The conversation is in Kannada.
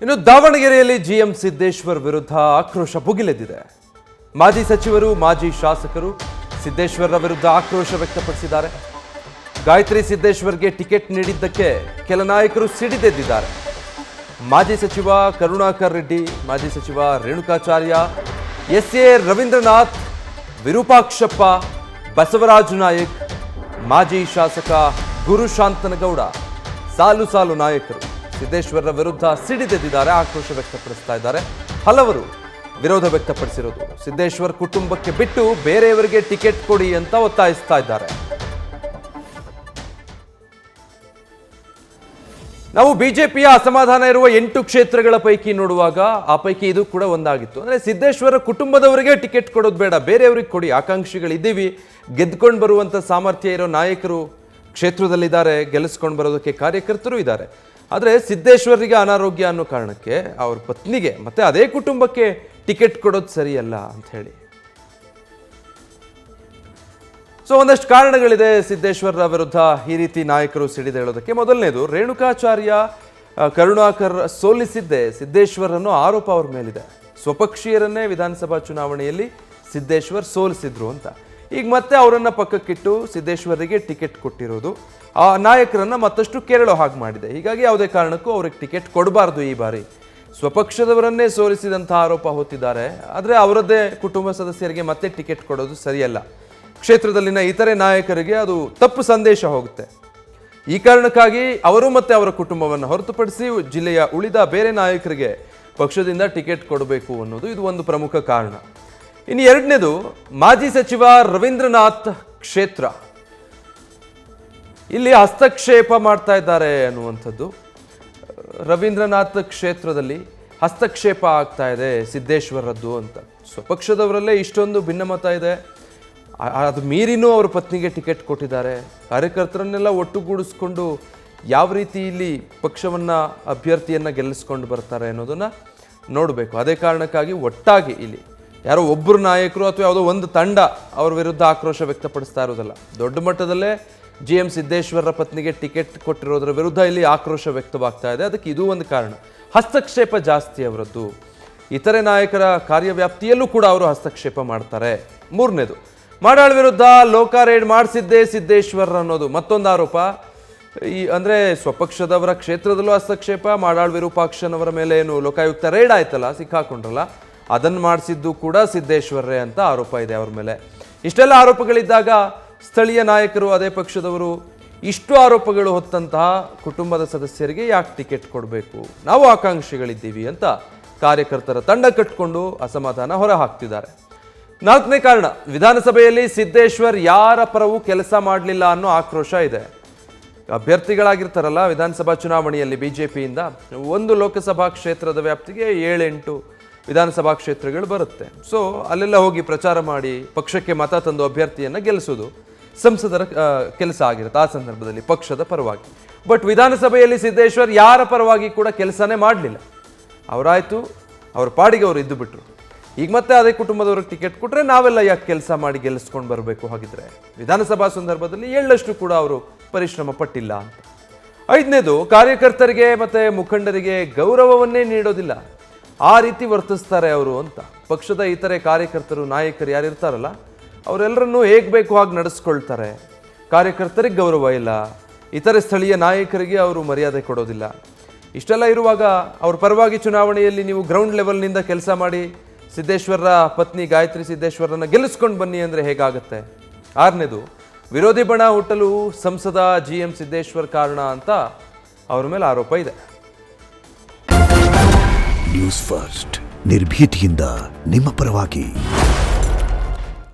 ಇನ್ನು ದಾವಣಗೆರೆಯಲ್ಲಿ ಜಿಎಂ ಸಿದ್ದೇಶ್ವರ್ ವಿರುದ್ಧ ಆಕ್ರೋಶ ಭುಗಿಲೆದ್ದಿದೆ. ಮಾಜಿ ಸಚಿವರು, ಮಾಜಿ ಶಾಸಕರು ಸಿದ್ದೇಶ್ವರ್ರ ವಿರುದ್ಧ ಆಕ್ರೋಶ ವ್ಯಕ್ತಪಡಿಸಿದ್ದಾರೆ. ಗಾಯತ್ರಿ ಸಿದ್ದೇಶ್ವರ್ಗೆ ಟಿಕೆಟ್ ನೀಡಿದ್ದಕ್ಕೆ ಕೆಲ ನಾಯಕರು ಸಿಡಿದೆದ್ದಿದ್ದಾರೆ. ಮಾಜಿ ಸಚಿವ ಕರುಣಾಕರ್ ರೆಡ್ಡಿ, ಮಾಜಿ ಸಚಿವ ರೇಣುಕಾಚಾರ್ಯ, ಎಸ್ಎ ರವೀಂದ್ರನಾಥ್, ವಿರೂಪಾಕ್ಷಪ್ಪ, ಬಸವರಾಜ ನಾಯಕ್, ಮಾಜಿ ಶಾಸಕ ಗುರುಶಾಂತನಗೌಡ, ಸಾಲು ಸಾಲು ನಾಯಕರು ಸಿದ್ದೇಶ್ವರ್ರ ವಿರುದ್ಧ ಸಿಡಿದೆದ್ದಿದ್ದಾರೆ, ಆಕ್ರೋಶ ವ್ಯಕ್ತಪಡಿಸ್ತಾ ಇದ್ದಾರೆ. ಹಲವರು ವಿರೋಧ ವ್ಯಕ್ತಪಡಿಸಿರೋದು ಸಿದ್ದೇಶ್ವರ್ ಕುಟುಂಬಕ್ಕೆ ಬಿಟ್ಟು ಬೇರೆಯವರಿಗೆ ಟಿಕೆಟ್ ಕೊಡಿ ಅಂತ ಒತ್ತಾಯಿಸ್ತಾ ಇದ್ದಾರೆ. ನಾವು ಬಿಜೆಪಿಯ ಅಸಮಾಧಾನ ಇರುವ 8 ಕ್ಷೇತ್ರಗಳ ಪೈಕಿ ನೋಡುವಾಗ ಆ ಪೈಕಿ ಇದು ಕೂಡ ಒಂದಾಗಿತ್ತು. ಅಂದ್ರೆ ಸಿದ್ದೇಶ್ವರ ಕುಟುಂಬದವರಿಗೆ ಟಿಕೆಟ್ ಕೊಡೋದು ಬೇಡ, ಬೇರೆಯವ್ರಿಗೆ ಕೊಡಿ, ಆಕಾಂಕ್ಷಿಗಳಿದ್ದೀವಿ, ಗೆದ್ಕೊಂಡು ಬರುವಂತ ಸಾಮರ್ಥ್ಯ ಇರೋ ನಾಯಕರು ಕ್ಷೇತ್ರದಲ್ಲಿದ್ದಾರೆ, ಗೆಲ್ಲಿಸ್ಕೊಂಡು ಬರೋದಕ್ಕೆ ಕಾರ್ಯಕರ್ತರು ಇದ್ದಾರೆ. ಆದರೆ ಸಿದ್ದೇಶ್ವರಿಗೆ ಅನಾರೋಗ್ಯ ಅನ್ನೋ ಕಾರಣಕ್ಕೆ ಅವ್ರ ಪತ್ನಿಗೆ ಮತ್ತೆ ಅದೇ ಕುಟುಂಬಕ್ಕೆ ಟಿಕೆಟ್ ಕೊಡೋದು ಸರಿಯಲ್ಲ ಅಂತ ಹೇಳಿ. ಸೊ ಒಂದಷ್ಟು ಕಾರಣಗಳಿದೆ ಸಿದ್ದೇಶ್ವರ ವಿರುದ್ಧ ಈ ರೀತಿ ನಾಯಕರು ಸಿಡಿದೇಳೋದಕ್ಕೆ. ಮೊದಲನೇದು, ರೇಣುಕಾಚಾರ್ಯ ಕರುಣಾಕರ್ ಸೋಲಿಸಿದ್ದೆ ಸಿದ್ದೇಶ್ವರ್ ಅನ್ನೋ ಆರೋಪ ಅವ್ರ ಮೇಲಿದೆ. ಸ್ವಪಕ್ಷೀಯರನ್ನೇ ವಿಧಾನಸಭಾ ಚುನಾವಣೆಯಲ್ಲಿ ಸಿದ್ದೇಶ್ವರ್ ಸೋಲಿಸಿದ್ರು ಅಂತ. ಈಗ ಮತ್ತೆ ಅವರನ್ನ ಪಕ್ಕಕ್ಕಿಟ್ಟು ಸಿದ್ದೇಶ್ವರಿಗೆ ಟಿಕೆಟ್ ಕೊಟ್ಟಿರೋದು ಆ ನಾಯಕರನ್ನ ಮತ್ತಷ್ಟು ಕೆರಳೋ ಹಾಗೆ ಮಾಡಿದೆ. ಹೀಗಾಗಿ ಯಾವುದೇ ಕಾರಣಕ್ಕೂ ಅವ್ರಿಗೆ ಟಿಕೆಟ್ ಕೊಡಬಾರ್ದು ಈ ಬಾರಿ. ಸ್ವಪಕ್ಷದವರನ್ನೇ ಸೋಲಿಸಿದಂಥ ಆರೋಪ ಹೊತ್ತಿದ್ದಾರೆ. ಆದರೆ ಅವರದ್ದೇ ಕುಟುಂಬ ಸದಸ್ಯರಿಗೆ ಮತ್ತೆ ಟಿಕೆಟ್ ಕೊಡೋದು ಸರಿಯಲ್ಲ. ಕ್ಷೇತ್ರದಲ್ಲಿನ ಇತರೆ ನಾಯಕರಿಗೆ ಅದು ತಪ್ಪು ಸಂದೇಶ ಹೋಗುತ್ತೆ. ಈ ಕಾರಣಕ್ಕಾಗಿ ಅವರು ಮತ್ತೆ ಅವರ ಕುಟುಂಬವನ್ನು ಹೊರತುಪಡಿಸಿ ಜಿಲ್ಲೆಯ ಉಳಿದ ಬೇರೆ ನಾಯಕರಿಗೆ ಪಕ್ಷದಿಂದ ಟಿಕೆಟ್ ಕೊಡಬೇಕು ಅನ್ನೋದು ಇದು ಒಂದು ಪ್ರಮುಖ ಕಾರಣ. ಇನ್ನು ಎರಡನೇದು, ಮಾಜಿ ಸಚಿವ ರವೀಂದ್ರನಾಥ್ ಕ್ಷೇತ್ರ. ಇಲ್ಲಿ ಹಸ್ತಕ್ಷೇಪ ಮಾಡ್ತಾ ಇದ್ದಾರೆ ಅನ್ನುವಂಥದ್ದು. ರವೀಂದ್ರನಾಥ್ ಕ್ಷೇತ್ರದಲ್ಲಿ ಹಸ್ತಕ್ಷೇಪ ಆಗ್ತಾ ಇದೆ ಸಿದ್ದೇಶ್ವರದ್ದು ಅಂತ. ಸ್ವಪಕ್ಷದವರಲ್ಲೇ ಇಷ್ಟೊಂದು ಭಿನ್ನಮತ ಇದೆ, ಅದು ಮೀರಿನೂ ಅವ್ರ ಪತ್ನಿಗೆ ಟಿಕೆಟ್ ಕೊಟ್ಟಿದ್ದಾರೆ. ಕಾರ್ಯಕರ್ತರನ್ನೆಲ್ಲ ಒಟ್ಟುಗೂಡಿಸ್ಕೊಂಡು ಯಾವ ರೀತಿ ಇಲ್ಲಿ ಪಕ್ಷವನ್ನು ಅಭ್ಯರ್ಥಿಯನ್ನು ಗೆಲ್ಲಿಸ್ಕೊಂಡು ಬರ್ತಾರೆ ಅನ್ನೋದನ್ನು ನೋಡಬೇಕು. ಅದೇ ಕಾರಣಕ್ಕಾಗಿ ಒಟ್ಟಾಗಿ ಇಲ್ಲಿ ಯಾರೋ ಒಬ್ಬರು ನಾಯಕರು ಅಥವಾ ಯಾವುದೋ ಒಂದು ತಂಡ ಅವ್ರ ವಿರುದ್ಧ ಆಕ್ರೋಶ ವ್ಯಕ್ತಪಡಿಸ್ತಾ ಇರೋದಲ್ಲ, ದೊಡ್ಡ ಮಟ್ಟದಲ್ಲೇ ಜಿಎಂ ಸಿದ್ದೇಶ್ವರ ಪತ್ನಿಗೆ ಟಿಕೆಟ್ ಕೊಟ್ಟಿರೋದ್ರ ವಿರುದ್ಧ ಇಲ್ಲಿ ಆಕ್ರೋಶ ವ್ಯಕ್ತವಾಗ್ತಾ ಇದೆ. ಅದಕ್ಕೆ ಇದು ಒಂದು ಕಾರಣ. ಹಸ್ತಕ್ಷೇಪ ಜಾಸ್ತಿ ಅವರದ್ದು. ಇತರೆ ನಾಯಕರ ಕಾರ್ಯವ್ಯಾಪ್ತಿಯಲ್ಲೂ ಕೂಡ ಅವರು ಹಸ್ತಕ್ಷೇಪ ಮಾಡ್ತಾರೆ. ಮೂರನೇದು, ಮಾಡಾಳ್ ವಿರುದ್ಧ ಲೋಕ ರೇಡ್ ಮಾಡಿಸಿದ್ದೇ ಸಿದ್ದೇಶ್ವರ್ ಅನ್ನೋದು ಮತ್ತೊಂದು ಆರೋಪ. ಅಂದರೆ ಸ್ವಪಕ್ಷದವರ ಕ್ಷೇತ್ರದಲ್ಲೂ ಹಸ್ತಕ್ಷೇಪ, ಮಾಡಾಳ್ ವಿರೂಪಾಕ್ಷನವರ ಮೇಲೆ ಏನು ಲೋಕಾಯುಕ್ತ ರೇಡ್ ಆಯ್ತಲ್ಲ, ಸಿಕ್ಕಾಕೊಂಡ್ರಲ್ಲ, ಅದನ್ನು ಮಾಡಿಸಿದ್ದು ಕೂಡ ಸಿದ್ದೇಶ್ವರೇ ಅಂತ ಆರೋಪ ಇದೆ ಅವ್ರ ಮೇಲೆ. ಇಷ್ಟೆಲ್ಲ ಆರೋಪಗಳಿದ್ದಾಗ ಸ್ಥಳೀಯ ನಾಯಕರು, ಅದೇ ಪಕ್ಷದವರು ಇಷ್ಟು ಆರೋಪಗಳು ಹೊತ್ತಂತಹ ಕುಟುಂಬದ ಸದಸ್ಯರಿಗೆ ಯಾಕೆ ಟಿಕೆಟ್ ಕೊಡಬೇಕು, ನಾವು ಆಕಾಂಕ್ಷಿಗಳಿದ್ದೀವಿ ಅಂತ ಕಾರ್ಯಕರ್ತರ ತಂಡ ಕಟ್ಟಿಕೊಂಡು ಅಸಮಾಧಾನ ಹೊರ ಹಾಕ್ತಿದ್ದಾರೆ. ನಾಲ್ಕನೇ ಕಾರಣ, ವಿಧಾನಸಭೆಯಲ್ಲಿ ಸಿದ್ದೇಶ್ವರ್ ಯಾರ ಪರವೂ ಕೆಲಸ ಮಾಡಲಿಲ್ಲ ಅನ್ನೋ ಆಕ್ರೋಶ ಇದೆ. ಅಭ್ಯರ್ಥಿಗಳಾಗಿರ್ತಾರಲ್ಲ ವಿಧಾನಸಭಾ ಚುನಾವಣೆಯಲ್ಲಿ ಬಿಜೆಪಿಯಿಂದ, ಒಂದು ಲೋಕಸಭಾ ಕ್ಷೇತ್ರದ ವ್ಯಾಪ್ತಿಗೆ 7-8 ವಿಧಾನಸಭಾ ಕ್ಷೇತ್ರಗಳು ಬರುತ್ತೆ. ಸೊ ಅಲ್ಲೆಲ್ಲ ಹೋಗಿ ಪ್ರಚಾರ ಮಾಡಿ ಪಕ್ಷಕ್ಕೆ ಮತ ತಂದು ಅಭ್ಯರ್ಥಿಯನ್ನು ಗೆಲ್ಲಿಸೋದು ಸಂಸದರ ಕೆಲಸ ಆಗಿರುತ್ತೆ ಆ ಸಂದರ್ಭದಲ್ಲಿ ಪಕ್ಷದ ಪರವಾಗಿ. ಬಟ್ ವಿಧಾನಸಭೆಯಲ್ಲಿ ಸಿದ್ದೇಶ್ವರ್ ಯಾರ ಪರವಾಗಿ ಕೂಡ ಕೆಲಸನೇ ಮಾಡಲಿಲ್ಲ. ಅವರಾಯಿತು, ಅವ್ರ ಪಾಡಿಗೆ ಅವರು ಇದ್ದು ಬಿಟ್ರು. ಈಗ ಮತ್ತೆ ಅದೇ ಕುಟುಂಬದವ್ರಿಗೆ ಟಿಕೆಟ್ ಕೊಟ್ಟರೆ ನಾವೆಲ್ಲ ಯಾಕೆ ಕೆಲಸ ಮಾಡಿ ಗೆಲ್ಲಿಸ್ಕೊಂಡು ಬರಬೇಕು? ಹಾಗಿದ್ರೆ ವಿಧಾನಸಭಾ ಸಂದರ್ಭದಲ್ಲಿ ಎಳ್ಳಷ್ಟು ಕೂಡ ಅವರು ಪರಿಶ್ರಮ ಪಟ್ಟಿಲ್ಲ ಅಂತ. ಐದನೇದು, ಕಾರ್ಯಕರ್ತರಿಗೆ ಮತ್ತು ಮುಖಂಡರಿಗೆ ಗೌರವವನ್ನೇ ನೀಡೋದಿಲ್ಲ, ಆ ರೀತಿ ವರ್ತಿಸ್ತಾರೆ ಅವರು ಅಂತ. ಪಕ್ಷದ ಇತರೆ ಕಾರ್ಯಕರ್ತರು, ನಾಯಕರು ಯಾರಿರ್ತಾರಲ್ಲ ಅವರೆಲ್ಲರನ್ನೂ ಹೇಗೆ ಬೇಕು ಹಾಗೆ ನಡೆಸ್ಕೊಳ್ತಾರೆ. ಕಾರ್ಯಕರ್ತರಿಗೆ ಗೌರವ ಇಲ್ಲ, ಇತರೆ ಸ್ಥಳೀಯ ನಾಯಕರಿಗೆ ಅವರು ಮರ್ಯಾದೆ ಕೊಡೋದಿಲ್ಲ. ಇಷ್ಟೆಲ್ಲ ಇರುವಾಗ ಅವ್ರ ಪರವಾಗಿ ಚುನಾವಣೆಯಲ್ಲಿ ನೀವು ಗ್ರೌಂಡ್ ಲೆವೆಲ್ನಿಂದ ಕೆಲಸ ಮಾಡಿ ಸಿದ್ದೇಶ್ವರ ಪತ್ನಿ ಗಾಯತ್ರಿ ಸಿದ್ದೇಶ್ವರನ್ನ ಗೆಲ್ಲಿಸ್ಕೊಂಡು ಬನ್ನಿ ಅಂದರೆ ಹೇಗಾಗುತ್ತೆ? ಆರನೇದು, ವಿರೋಧಿ ಬಣ ಹುಟ್ಟಲು ಸಂಸದ ಜಿಎಂ ಸಿದ್ದೇಶ್ವರ್ ಕಾರಣ ಅಂತ ಅವ್ರ ಮೇಲೆ ಆರೋಪ ಇದೆ. ನ್ಯೂಸ್ ಫಸ್ಟ್, ನಿರ್ಭೀತಿಯಿಂದ ನಿಮ್ಮ ಪರವಾಗಿ.